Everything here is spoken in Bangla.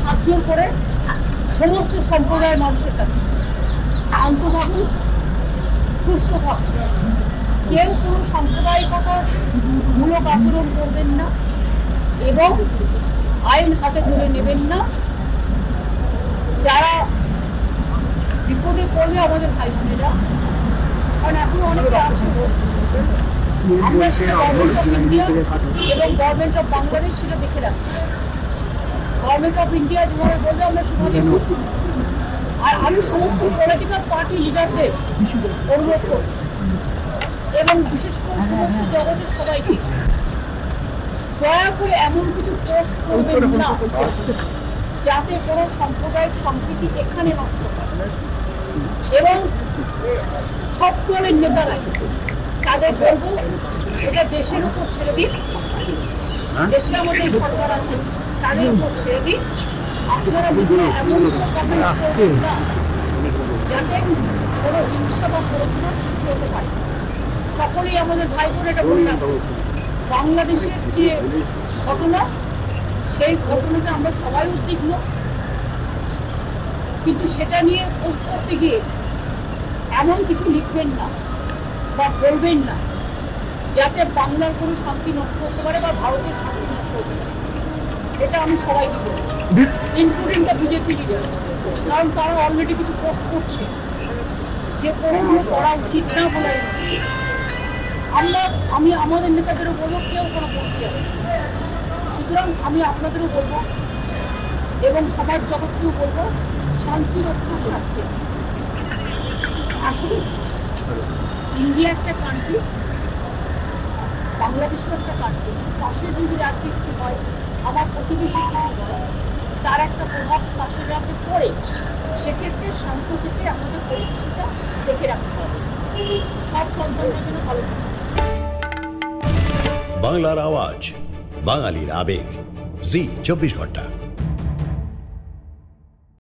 হাত জোর করে সমস্ত সম্প্রদায়ের মানুষের কাছে শান্ত থাকুন, সুস্থ থাকুন, কেউ কোনো সাম্প্রদায়িকতার মূলক আচরণ করবেন না এবং আইন হাতে তুলে নেবেন না। যারা বিপদে পড়বে আমাদের ভাই বোনেরা, কারণ এখন অনেকে আছে আমরা গভর্নমেন্ট অফ ইন্ডিয়া এবং গভর্নমেন্ট অফ বাংলাদেশ সেটা দেখে রাখছি। গভর্নমেন্ট অফ ইন্ডিয়া যেভাবে বলবে আমরা সেভাবে, আর আমি সমস্ত পলিটিক্যাল পার্টি লিডারদের অনুরোধ করছি এবং বিশেষ করে সমস্ত জগতের সবাইকে, দয়া করে এমন কিছু পোস্ট করবেন না যাতে কোনো সাম্প্রদায়িক সম্প্রীতি এখানে নষ্ট হয়। এবং সব দলের নেতারা তাদের বলবো এটা দেশের উপর ছেড়ে দিন, দেশে আমাদের সরকার আছে তাদের উপর ছেড়ে দিন। আপনারা নিজেরা এমন যাতে কোনো হিংসা বা প্ররোচনার সৃষ্টি হতে পারে। সকলেই আমাদের ভাই বোনেরা বললাম, বাংলাদেশের যে ঘটনা সেই ঘটনাতে আমরা সবাই উদ্বিগ্ন, কিন্তু সেটা নিয়ে পোস্ট করতে গিয়ে এমন কিছু লিখবেন না বা বলবেন না যাতে বাংলার কোনো শান্তি নষ্ট হতে পারে বা ভারতের শান্তি নষ্ট হতে পারে। এটা আমি সবাইকে বলবো, ইনক্লুডিং দ্য বিজেপি লিডার, কারণ তারা অলরেডি কিছু পোস্ট করছে যে প্রশ্ন করা উচিত না বলে। আমি আমাদের নেতাদেরও বলবো কেউ কোনো পোস্ট যাবে। সুতরাং আমি আপনাদেরও বলবো এবং সমাজ জগৎকেও বলবো, শান্তি রক্ষার স্বার্থে আসলে ইন্ডিয়া একটা কান্ট্রি, বাংলাদেশও একটা কান্ট্রি, পাশের যদি রাজ্যে কিছু হয়, আমার প্রতিবেশী কিছু হয়, তার একটা প্রভাব পাশের রাজ্যে পড়ে। সেক্ষেত্রে শান্ত থেকে আমাদের পরিস্থিতিটা দেখে রাখতে হবে, সব সন্তানরা যেন ভালো থাকে। বাংলার আওয়াজ, বাঙালির আবেগ, জি 24 ঘন্টা।